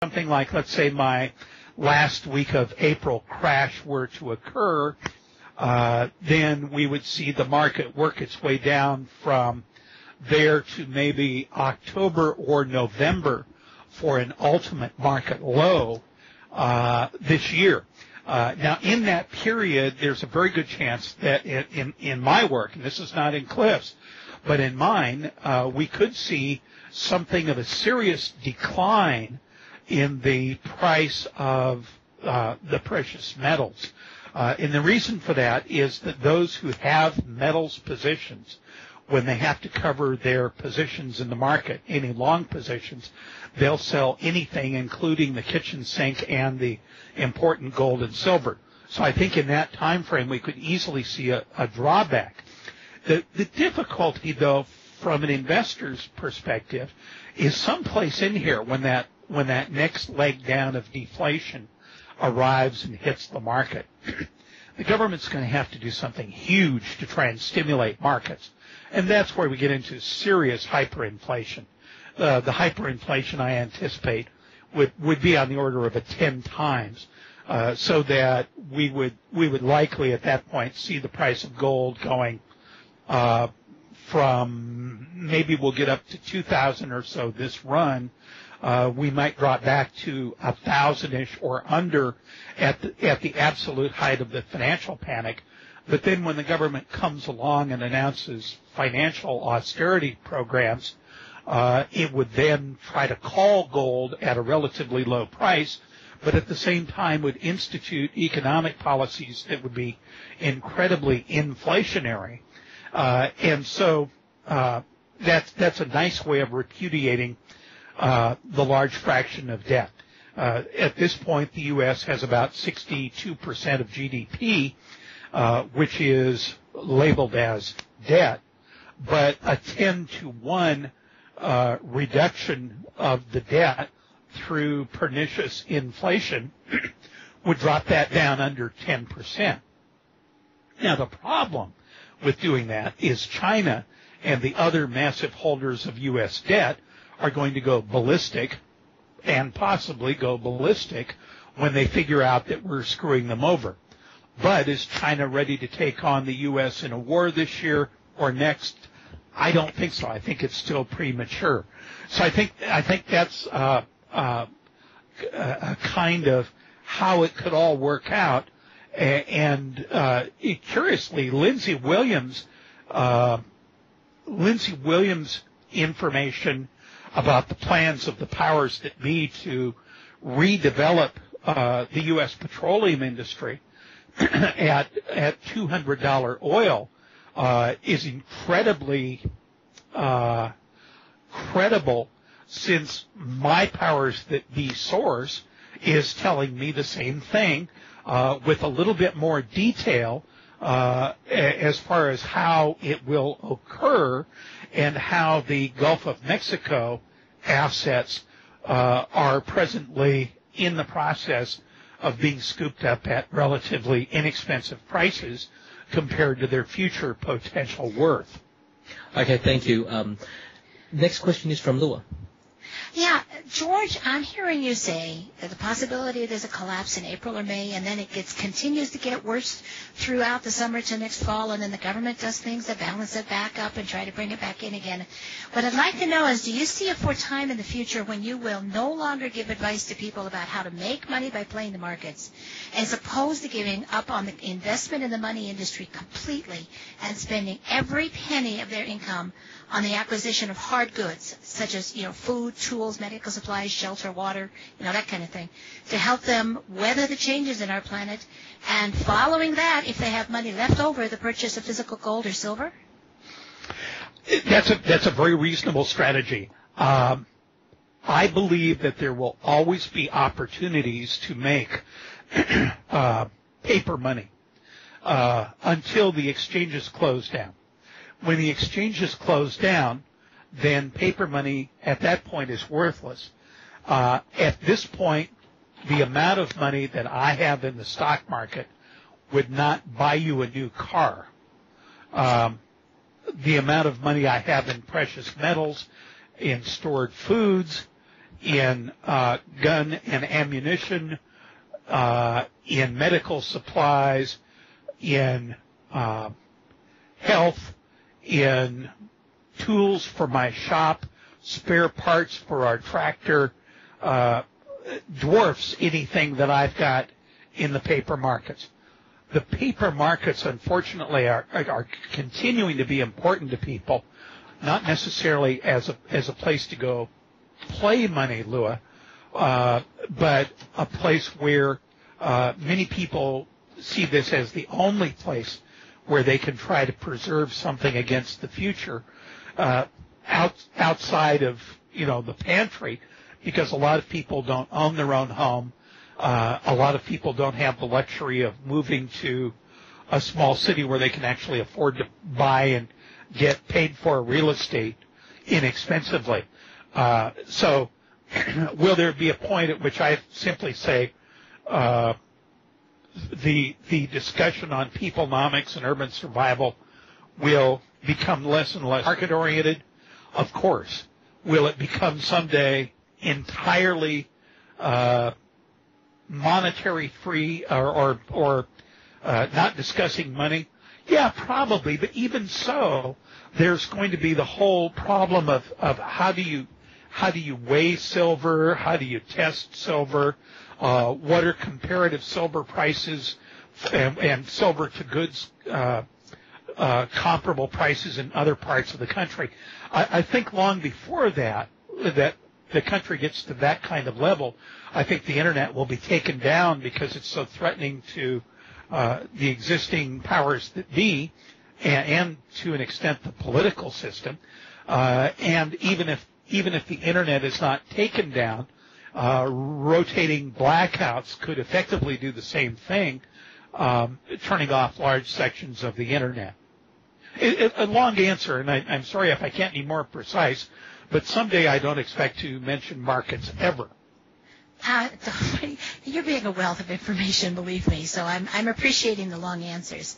something like, let's say, my last week of April crash were to occur, then we would see the market work its way down from there to maybe October or November for an ultimate market low this year. Now, in that period, there's a very good chance that in my work, and this is not in Cliff's, but in mine, we could see something of a serious decline in the price of the precious metals. And the reason for that is that those who have metals positions, when they have to cover their positions in the market, any long positions, they'll sell anything, including the kitchen sink and the important gold and silver. So I think in that time frame, we could easily see a drawback. The difficulty, though, from an investor's perspective, is someplace in here when that next leg down of deflation arrives and hits the market. The government's going to have to do something huge to try and stimulate markets. And that's where we get into serious hyperinflation. The hyperinflation I anticipate would be on the order of 10 times, so that we would likely at that point see the price of gold going from maybe we'll get up to 2,000 or so this run. We might drop back to 1,000-ish or under at the absolute height of the financial panic. But then when the government comes along and announces financial austerity programs, it would then try to call gold at a relatively low price, but at the same time would institute economic policies that would be incredibly inflationary. And so that's a nice way of repudiating the large fraction of debt. At this point, the U.S. has about 62% of GDP, which is labeled as debt, but a 10-to-1 reduction of the debt through pernicious inflation would drop that down under 10%. Now, the problem with doing that is China and the other massive holders of U.S. debt are going to go ballistic and possibly go ballistic when they figure out that we're screwing them over. But is China ready to take on the U.S. in a war this year or next? I don't think so. I think it's still premature. So I think that's a kind of how it could all work out. And curiously, Lindsey Williams' information about the plans of the powers that be to redevelop the U.S. petroleum industry at $200 oil is incredibly credible, since my powers that be source is telling me the same thing with a little bit more detail as far as how it will occur and how the Gulf of Mexico assets are presently in the process of being scooped up at relatively inexpensive prices compared to their future potential worth. Okay, thank you. Next question is from Lua. Yeah, George, I'm hearing you say that the possibility there's a collapse in April or May, and then it continues to get worse throughout the summer to next fall, and then the government does things to balance it back up and try to bring it back in again. What I'd like to know is, do you see a time in the future when you will no longer give advice to people about how to make money by playing the markets, as opposed to giving up on the investment in the money industry completely and spending every penny of their income on the acquisition of hard goods, such as, food, tools, medical supplies, shelter, water, that kind of thing, to help them weather the changes in our planet, and following that, if they have money left over, the purchase of physical gold or silver? That's a very reasonable strategy. I believe that there will always be opportunities to make paper money until the exchanges close down. When the exchanges close down, then paper money at that point is worthless. At this point, the amount of money that I have in the stock market would not buy you a new car. The amount of money I have in precious metals, in stored foods, in gun and ammunition, in medical supplies, in health, in tools for my shop, spare parts for our tractor, dwarfs anything that I've got in the paper markets. The paper markets, unfortunately, are continuing to be important to people, not necessarily as a place to go play money, Lua, but a place where many people see this as the only place where they can try to preserve something against the future outside of, the pantry, because a lot of people don't own their own home. A lot of people don't have the luxury of moving to a small city where they can actually afford to buy and get paid for real estate inexpensively. So will there be a point at which I simply say the discussion on peoplenomics and urban survival will become less and less market-oriented? Of course. Will it become someday entirely monetary free or not discussing money? Yeah, probably. But even so, there's going to be the whole problem of how do you weigh silver? How do you test silver? What are comparative silver prices and silver to goods comparable prices in other parts of the country? I think long before that the country gets to that kind of level, I think the internet will be taken down because it's so threatening to the existing powers that be, and to an extent the political system. And even if the internet is not taken down, rotating blackouts could effectively do the same thing, turning off large sections of the internet. A long answer, and I'm sorry if I can't be more precise, but someday I don't expect to mention markets ever. You're being a wealth of information, believe me, so I'm appreciating the long answers.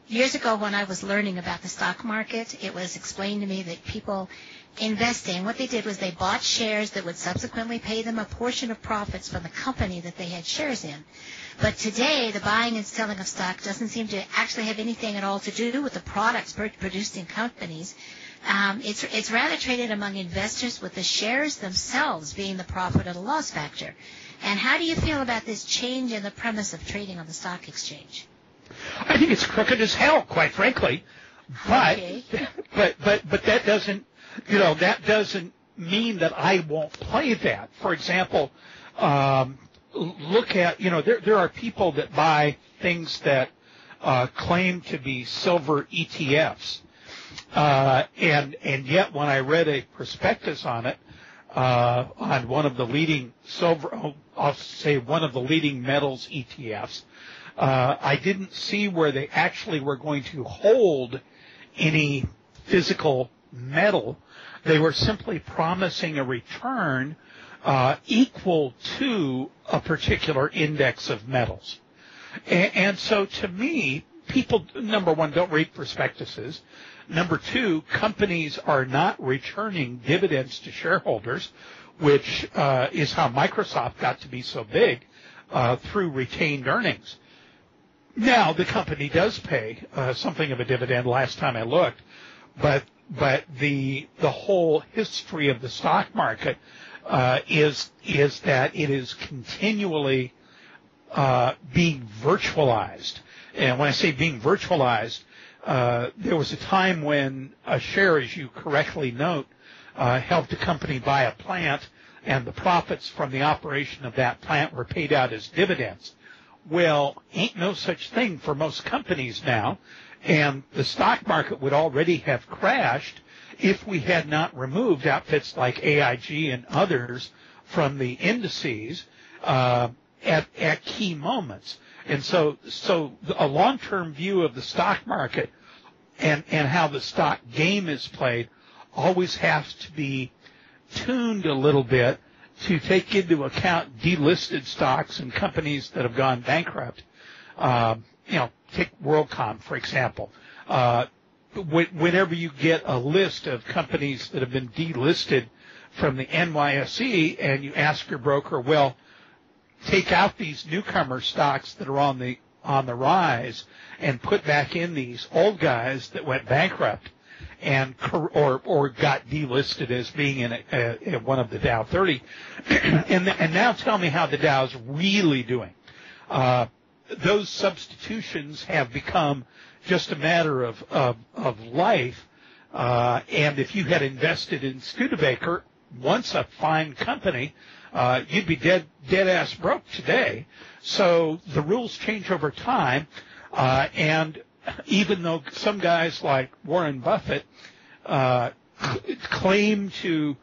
Years ago when I was learning about the stock market, it was explained to me that people investing, what they did was they bought shares that would subsequently pay them a portion of profits from the company that they had shares in. But today, the buying and selling of stock doesn't seem to actually have anything at all to do with the products produced in companies. It's rather traded among investors, with the shares themselves being the profit or the loss factor. And how do you feel about this change in the premise of trading on the stock exchange? I think it's crooked as hell, quite frankly. But Okay. but that doesn't mean that I won't play that. For example, look at, there are people that buy things that claim to be silver ETFs. And yet when I read a prospectus on it, on one of the leading one of the leading metals ETFs, I didn't see where they actually were going to hold any physical metal. They were simply promising a return equal to a particular index of metals. And so to me, people, number one, don't read prospectuses. Number two, companies are not returning dividends to shareholders, which is how Microsoft got to be so big, through retained earnings. Now, the company does pay something of a dividend last time I looked, but the whole history of the stock market is that it is continually being virtualized. And when I say being virtualized, there was a time when a share, as you correctly note, helped a company buy a plant, and the profits from the operation of that plant were paid out as dividends. Well, ain't no such thing for most companies now, and the stock market would already have crashed if we had not removed outfits like AIG and others from the indices at key moments. And so a long-term view of the stock market and how the stock game is played always has to be tuned a little bit to take into account delisted stocks and companies that have gone bankrupt. Take WorldCom, for example. Whenever you get a list of companies that have been delisted from the NYSE and you ask your broker, well, take out these newcomer stocks that are on the rise and put back in these old guys that went bankrupt and or got delisted as being in one of the Dow 30, and now tell me how the Dow's really doing. Those substitutions have become just a matter of life. And if you had invested in Studebaker, once a fine company, you'd be dead ass broke today. So the rules change over time, and even though some guys like Warren Buffett claim to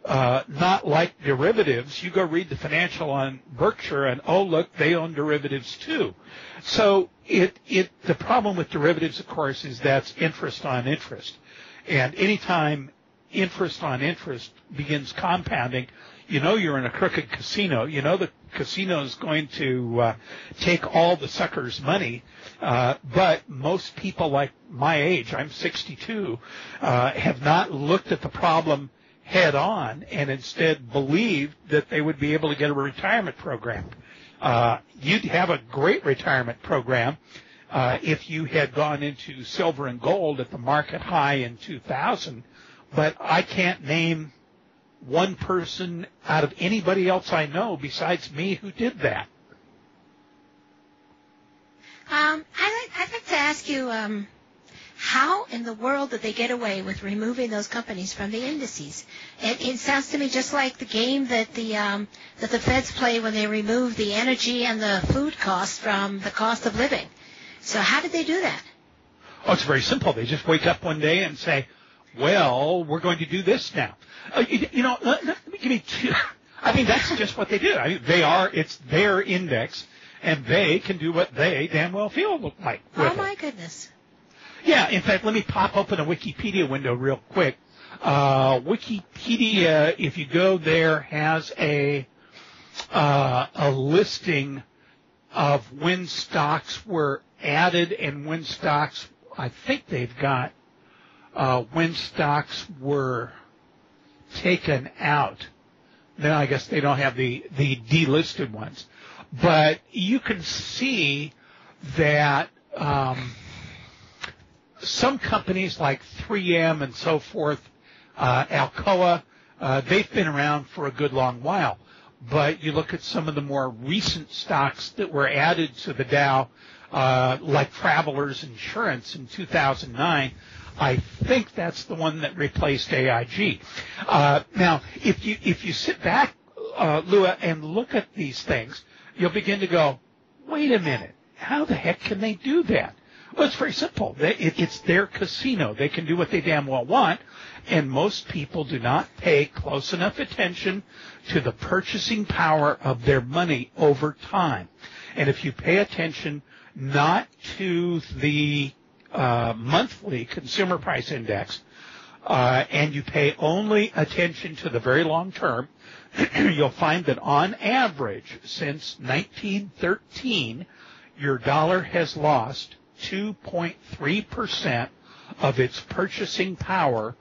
not like derivatives, you go read the financial on Berkshire, and oh look, they own derivatives too. So the problem with derivatives, of course, is that's interest on interest, and anytime interest on interest begins compounding, you know you're in a crooked casino. You know the casino is going to take all the suckers' money, but most people like my age, I'm 62, have not looked at the problem head on and instead believed that they would be able to get a retirement program. You'd have a great retirement program if you had gone into silver and gold at the market high in 2000, but I can't name one person out of anybody else I know besides me who did that. I'd like to ask you, how in the world did they get away with removing those companies from the indices? It sounds to me just like the game that the feds play when they remove the energy and the food costs from the cost of living. So how did they do that? Oh, it's very simple. They just wake up one day and say, well, we're going to do this now. You know, let me give you two. I mean, that's just what they do. I mean, it's their index, and they can do what they damn well feel like. Oh, my goodness. Yeah, in fact, let me pop open a Wikipedia window real quick. Wikipedia, if you go there, has a listing of when stocks were added and when stocks, I think they've got when stocks were taken out. Now, I guess they don't have the delisted ones. But you can see that some companies like 3M and so forth, Alcoa, they've been around for a good long while. But you look at some of the more recent stocks that were added to the Dow, like Travelers Insurance in 2009, I think that's the one that replaced AIG. Now, if you sit back, Lua, and look at these things, you'll begin to go, wait a minute, how the heck can they do that? Well, it's very simple. It's their casino. They can do what they damn well want, and most people do not pay close enough attention to the purchasing power of their money over time. And if you pay attention not to the monthly consumer price index, and you pay only attention to the very long term, you'll find that on average, since 1913, your dollar has lost 2.3% of its purchasing power